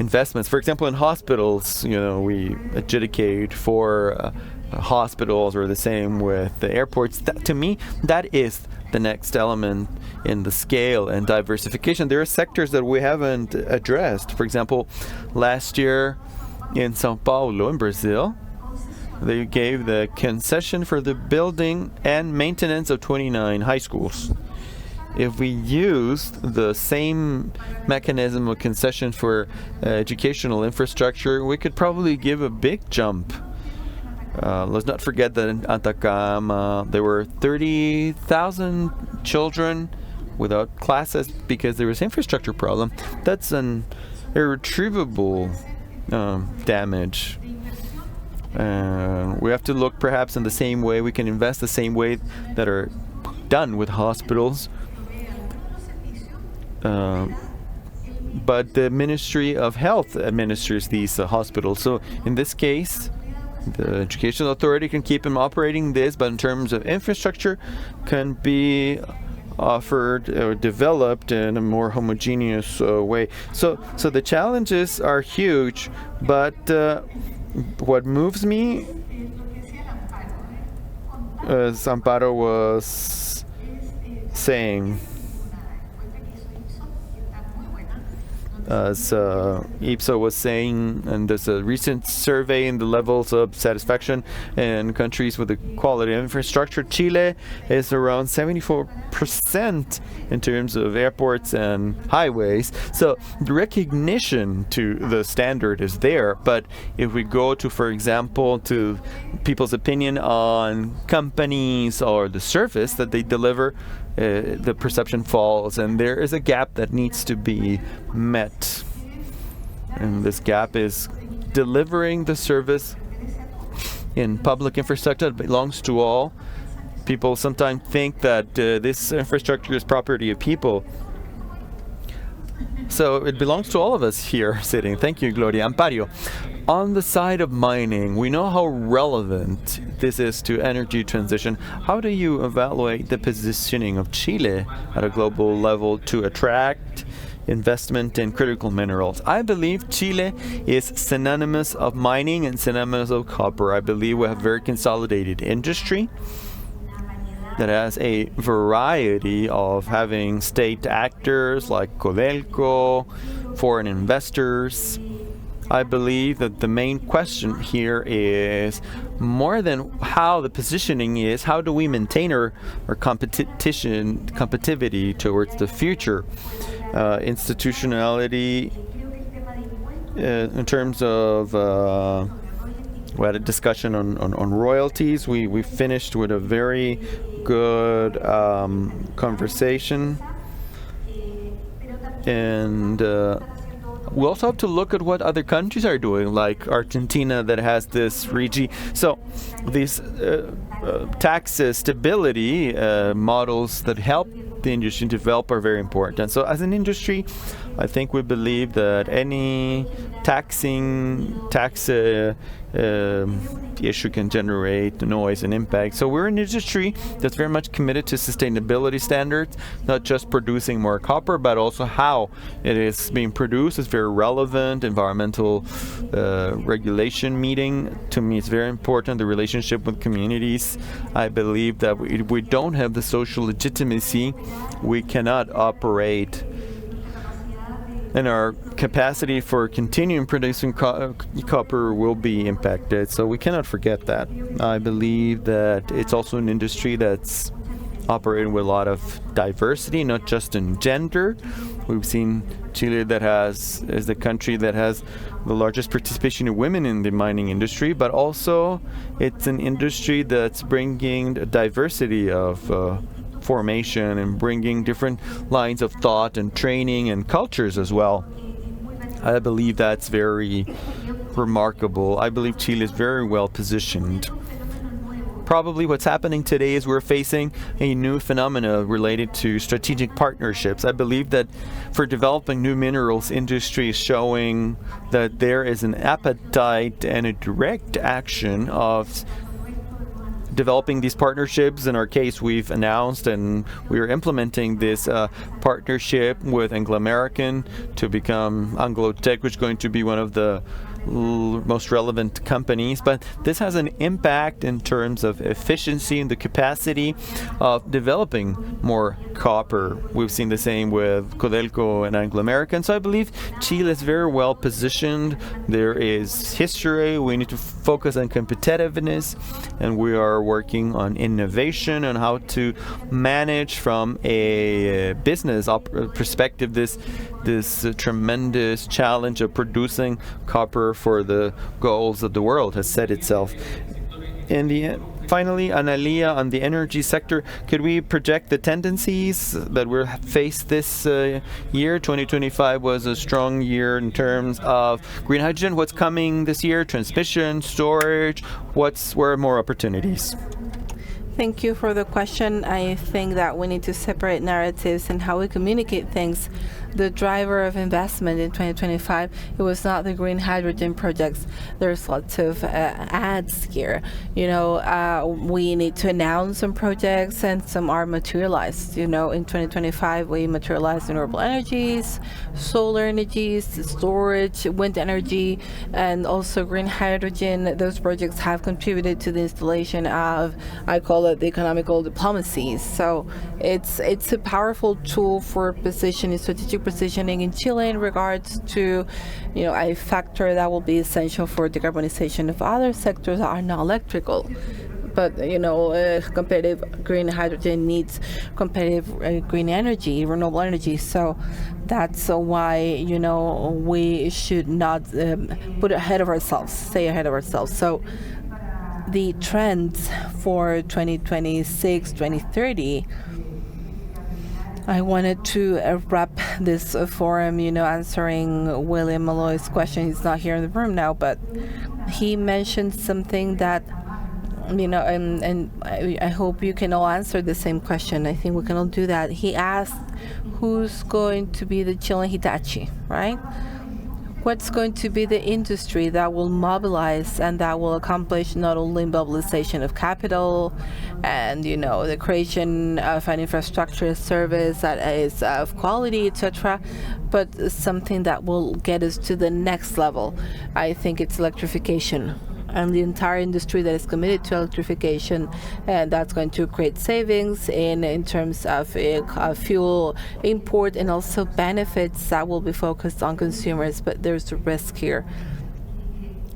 S1: investments. For example, in hospitals, we adjudicate for hospitals, or the same with the airports. To me, that is the next element in the scale and diversification. There are sectors that we haven't addressed. For example, last year in São Paulo, in Brazil, they gave the concession for the building and maintenance of 29 high schools. If we used the same mechanism of concession for educational infrastructure, we could probably give a big jump. Let's not forget that in Atacama, there were 30,000 children without classes because there was infrastructure problem. That's an irretrievable damage. We have to look perhaps in the same way. We can invest the same way that are done with hospitals. But the Ministry of Health administers these hospitals. So in this case, the Educational Authority can keep them operating this, but in terms of infrastructure, can be offered or developed in a more homogeneous way. So the challenges are huge, but what moves me, as Amparo was saying, as IPSO was saying, and there's a recent survey in the levels of satisfaction in countries with the quality of infrastructure. Chile is around 74% in terms of airports and highways. So the recognition to the standard is there. But if we go to, for example, to people's opinion on companies or the service that they deliver, the perception falls, and there is a gap that needs to be met. And this gap is delivering the service in public infrastructure that belongs to all. People sometimes think that this infrastructure is property of people. So it belongs to all of us here sitting. Thank you, Gloria. Amparo, on the side of mining, we know how relevant this is to energy transition. How do you evaluate the positioning of Chile at a global level to attract investment in critical minerals? I believe Chile is synonymous of mining and synonymous of copper. I believe we have very consolidated industry that has a variety of having state actors like Codelco, foreign investors. I believe that the main question here is more than how the positioning is, how do we maintain our competitivity towards the future? Institutionality in terms of we had a discussion on royalties. We finished with a very good conversation, and we also have to look at what other countries are doing, like Argentina that has this RIGI. So these tax stability models that help the industry develop are very important. And so as an industry, I think we believe that any tax issue can generate noise and impact. So we're an industry that's very much committed to sustainability standards, not just producing more copper, but also how it is being produced is very relevant. Environmental regulation meeting, to me, is very important. The relationship with communities. I believe that if we don't have the social legitimacy, we cannot operate, and our capacity for continuing producing copper will be impacted. So we cannot forget that. I believe that it's also an industry that's operating with a lot of diversity, not just in gender. We've seen Chile is the country that has the largest participation of women in the mining industry, but also it's an industry that's bringing a diversity of formation and bringing different lines of thought and training and cultures as well. I believe that's very remarkable. I believe Chile is very well positioned. Probably what's happening today is we're facing a new phenomena related to strategic partnerships. I believe that for developing new minerals, industry is showing that there is an appetite and a direct action of developing these partnerships. In our case, we've announced and we are implementing this partnership with Anglo American to become Teck, which is going to be one of the most relevant companies. But this has an impact in terms of efficiency and the capacity of developing more copper. We've seen the same with Codelco and Anglo American. So I believe Chile is very well positioned. There is history. We need to focus on competitiveness, and we are working on innovation and how to manage from a business perspective this tremendous challenge of producing copper for the goals that the world has set itself. Finally, Analia, on the energy sector, could we project the tendencies that we'll face this year? 2025 was a strong year in terms of green hydrogen. What's coming this year? Transmission, storage, where are more opportunities?
S2: Thank you for the question. I think that we need to separate narratives and how we communicate things. the driver of investment in 2025, it was not the green hydrogen projects. There's lots of ads here. We need to announce some projects, and some are materialized. In 2025, we materialized renewable energies, solar energies, storage, wind energy, and also green hydrogen. Those projects have contributed to the installation of, I call it, the economical diplomacy. So it's a powerful tool for strategic positioning in Chile in regards to, a factor that will be essential for decarbonization of other sectors that are not electrical. But, competitive green hydrogen needs competitive green energy, renewable energy. So that's why, we should not stay ahead of ourselves. So the trends for 2026, 2030, I wanted to wrap this forum, answering William Malloy's question. He's not here in the room now, but he mentioned something that, and I hope you can all answer the same question. I think we can all do that. He asked, who's going to be the Chilean Hitachi, right? What's going to be the industry that will mobilize and that will accomplish not only mobilization of capital and, the creation of an infrastructure service that is of quality, etc., but something that will get us to the next level? I think it's electrification. And the entire industry that is committed to electrification, and that's going to create savings in terms of fuel import and also benefits that will be focused on consumers. But there's a risk here.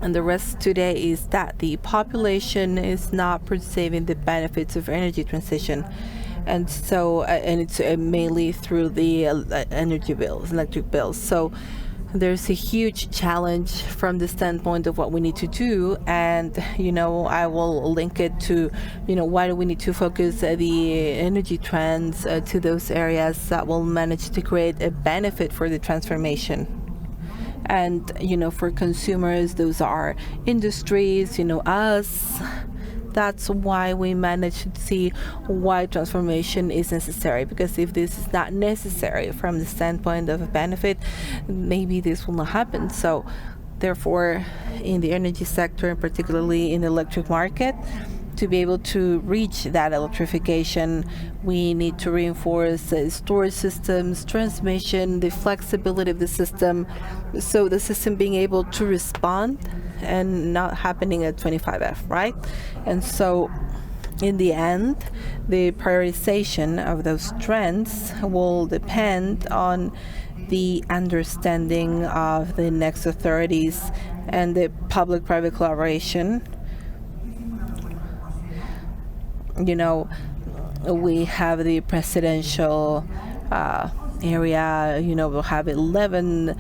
S2: And the risk today is that the population is not perceiving the benefits of energy transition. And so, and it's mainly through the energy bills, electric bills. So there's a huge challenge from the standpoint of what we need to do, and I will link it to why do we need to focus the energy trends to those areas that will manage to create a benefit for the transformation. And for consumers, those are industries, us. That's why we manage to see why transformation is necessary, because if this is not necessary from the standpoint of a benefit, maybe this will not happen. So therefore, in the energy sector, and particularly in the electric market, to be able to reach that electrification, we need to reinforce storage systems, transmission, the flexibility of the system, so the system being able to respond and not happening at 25F, right? And so in the end, the prioritization of those trends will depend on the understanding of the next authorities and the public-private collaboration. We have the presidential area, we'll have 11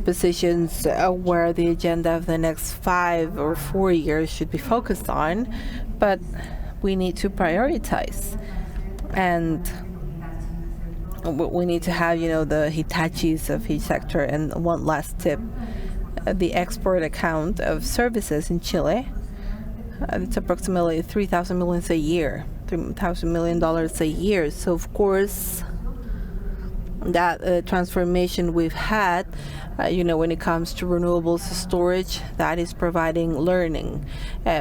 S2: positions where the agenda of the next 5 or 4 years should be focused on, but we need to prioritize. And we need to have, the Hitachis of each sector. And one last tip, the export account of services in Chile, it's approximately $3,000 million a year, $3,000 million a year. So of course, that transformation we've had, when it comes to renewables storage, that is providing learning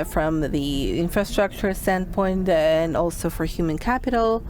S2: from the infrastructure standpoint and also for human capital.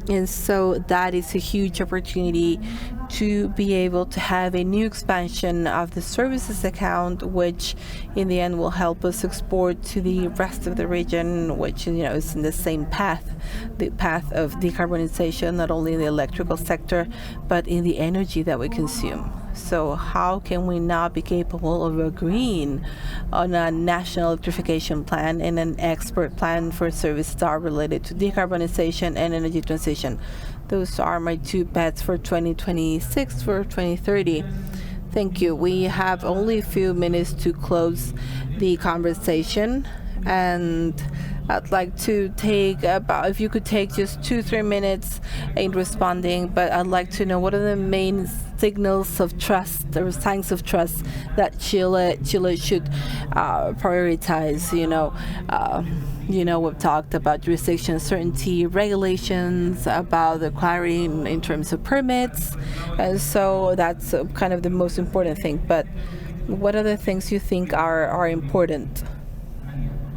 S2: And so that is a huge opportunity to be able to have a new expansion of the services account, which in the end will help us export to the rest of the region, which is in the same path, the path of decarbonization, not only in the electrical sector, but in the energy that we consume. So how can we not be capable of agreeing on a national electrification plan and an expert plan for services that are related to decarbonization and energy transition? Those are my 2 bets for 2026, for 2030. Thank you. We have only a few minutes to close the conversation, and I'd like to take about, if you could take just 2-3 minutes in responding, but I'd like to know what are the main signals of trust or signs of trust that Chile should prioritize. We've talked about jurisdiction certainty, regulations, about the clarity in terms of permits, and so that's kind of the most important thing. But what other things you think are important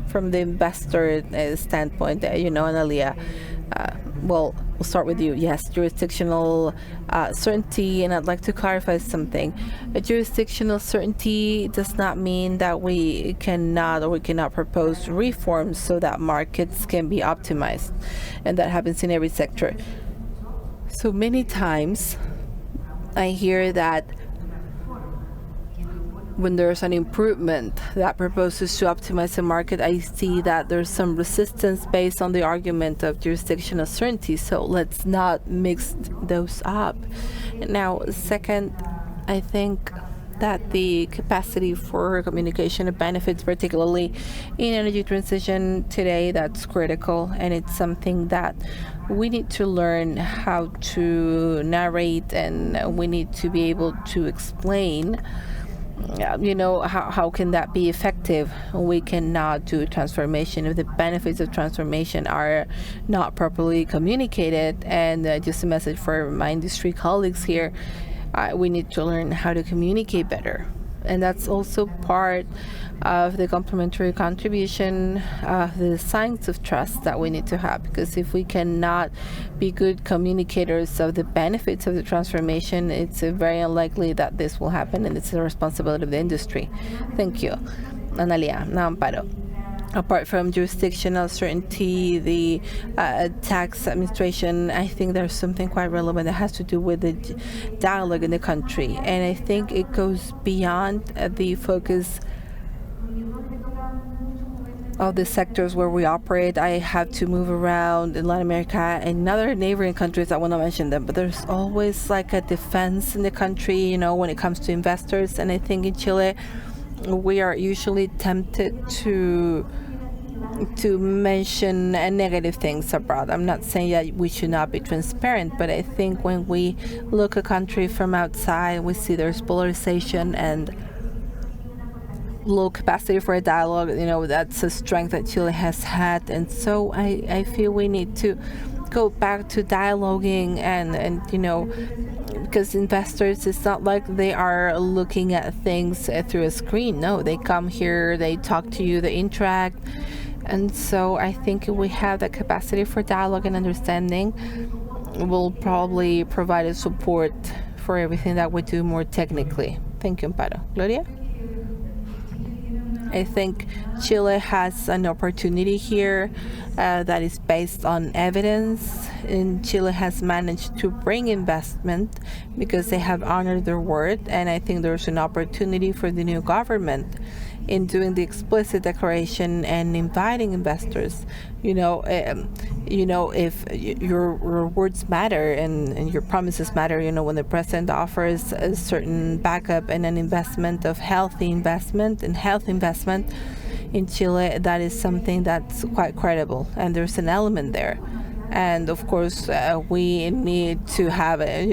S2: from the investor standpoint? Analia, we'll start with you. Yes, jurisdictional certainty, and I'd like to clarify something. A jurisdictional certainty does not mean that we cannot propose reforms so that markets can be optimized, and that happens in every sector. So many times I hear that when there's an improvement that proposes to optimize the market, I see that there's some resistance based on the argument of jurisdictional certainty. So let's not mix those up. Now, second, I think that the capacity for communication of benefits, particularly in energy transition today, that's critical, and it's something that we need to learn how to narrate, and we need to be able to explain how can that be effective. We cannot do transformation if the benefits of transformation are not properly communicated. And just a message for my industry colleagues here, we need to learn how to communicate better. And that's also part of the complementary contribution of the signs of trust that we need to have, because if we cannot be good communicators of the benefits of the transformation, it's very unlikely that this will happen, and it's the responsibility of the industry. Thank you. Analia. Now Amparo. Apart from jurisdictional certainty, the tax administration, I think there's something quite relevant that has to do with the dialogue in the country. And I think it goes beyond the focus of the sectors where we operate. I have to move around in Latin America and other neighboring countries. I want to mention them, but there's always like a defense in the country, when it comes to investors. And I think in Chile, we are usually tempted to mention negative things abroad. I'm not saying that we should not be transparent, but I think when we look a country from outside, we see there's polarization and low capacity for a dialogue. That's a strength that Chile has had, and so I feel we need to go back to dialoguing and because investors, it's not like they are looking at things through a screen. No, they come here, they talk to you, they interact. And so I think if we have that capacity for dialogue and understanding, we'll probably provide a support for everything that we do more technically. Thank you, Amparo. Gloria? I think Chile has an opportunity here that is based on evidence, and Chile has managed to bring investment because they have honored their word, and I think there's an opportunity for the new government in doing the explicit declaration and inviting investors. If your words matter and your promises matter, when the president offers a certain backup and an investment of health investment in Chile, that is something that's quite credible, and there's an element there. And of course, we need to have we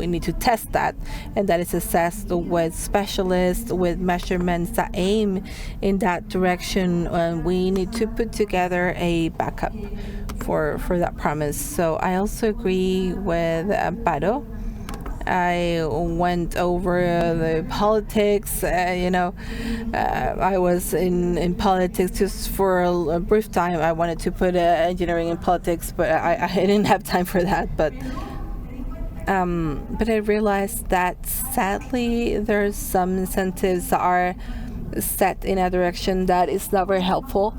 S2: need to test that, and that is assessed with specialists, with measurements that aim in that direction. And we need to put together a backup for that promise. So I also agree with Amparo. I went over the politics. I was in politics just for a brief time. I wanted to put engineering in politics, but I didn't have time for that. But I realized that sadly there's some incentives that are set in a direction that is not very helpful.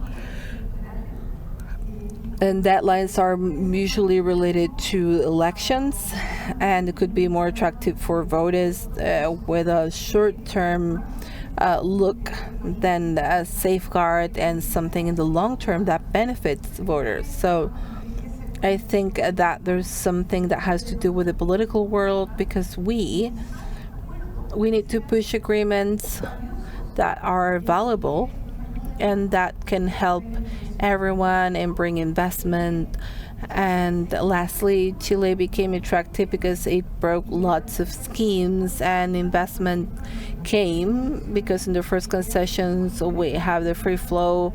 S2: And deadlines are usually related to elections, and it could be more attractive for voters with a short-term look than a safeguard and something in the long term that benefits voters. So I think that there's something that has to do with the political world, because we need to push agreements that are valuable and that can help everyone and bring investment And lastly, Chile became attractive because it broke lots of schemes and investment came because in the first concessions we have the free flow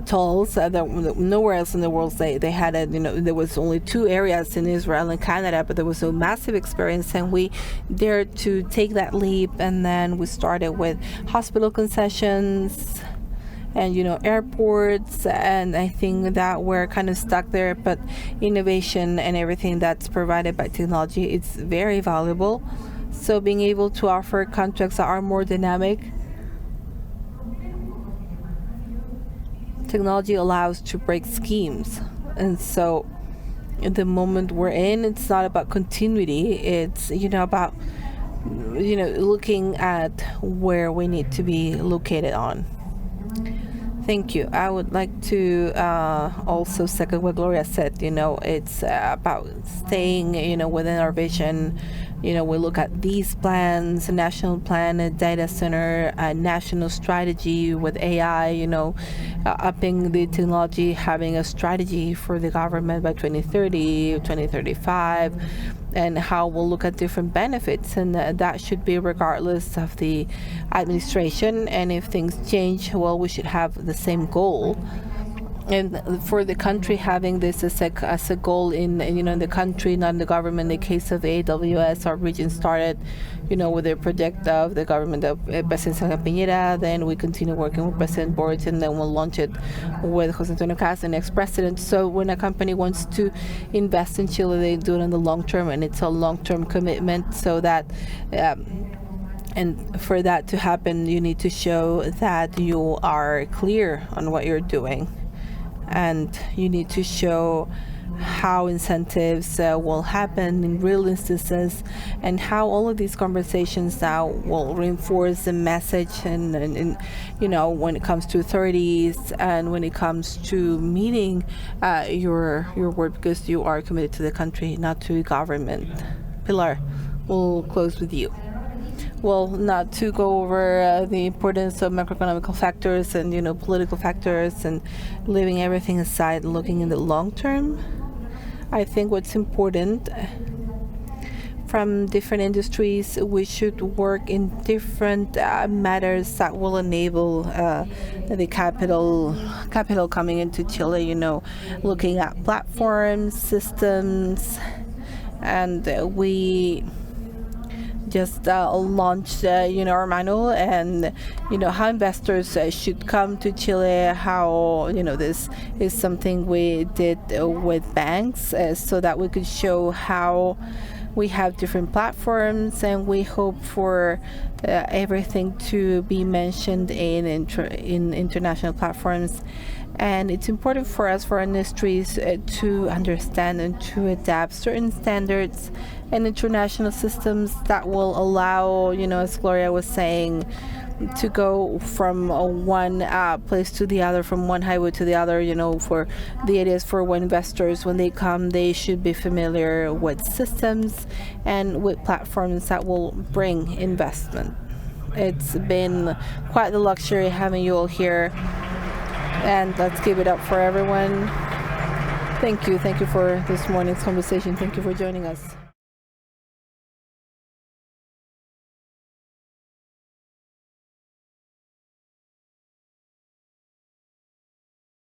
S2: tolls that nowhere else in the world they had it. There was only 2 areas in Israel and Canada, but there was a massive experience, and we dared to take that leap. And then we started with hospital concessions and airports, and I think that we're kind of stuck there. But innovation and everything that's provided by technology, it's very valuable. So being able to offer contracts that are more dynamic, technology allows to break schemes. And so at the moment we're in, it's not about continuity, it's about looking at where we need to be located on. Thank you. I would like to also second what Gloria said. It's about staying within our vision. We look at these plans, a national plan, a data center, a national strategy with AI, upping the technology, having a strategy for the government by 2030, 2035, and how we'll look at different benefits. And that should be regardless of the administration. And if things change, well, we should have the same goal. And for the country, having this as a goal in the country, not in the government. In the case of AWS, our region started, with the project of the government of President Piñera. Then we continue working with President Boric, and then we'll launch it with José Antonio Caz, the next president. So when a company wants to invest in Chile, they do it in the long term, and it's a long-term commitment. So that. And for that to happen, you need to show that you are clear on what you're doing. And you need to show how incentives will happen in real instances, and how all of these conversations now will reinforce the message and when it comes to authorities and when it comes to meeting your word, because you are committed to the country, not to government. Pilar, we'll close with you. Well, not to go over the importance of macroeconomic factors and political factors and leaving everything aside, looking in the long term. I think what's important from different industries, we should work in different matters that will enable the capital coming into Chile. Looking at platforms, systems, and we just launched our manual, and how investors should come to Chile, how this is something we did with banks, so that we could show how we have different platforms, and we hope for everything to be mentioned in international platforms. And it's important for us, for our industries, to understand and to adapt certain standards and international systems that will allow, as Gloria was saying, to go from one place to the other, from one highway to the other. For the ideas for when investors, when they come, they should be familiar with systems and with platforms that will bring investment. It's been quite the luxury having you all here. And let's give it up for everyone. Thank you for this morning's conversation. Thank you for joining us.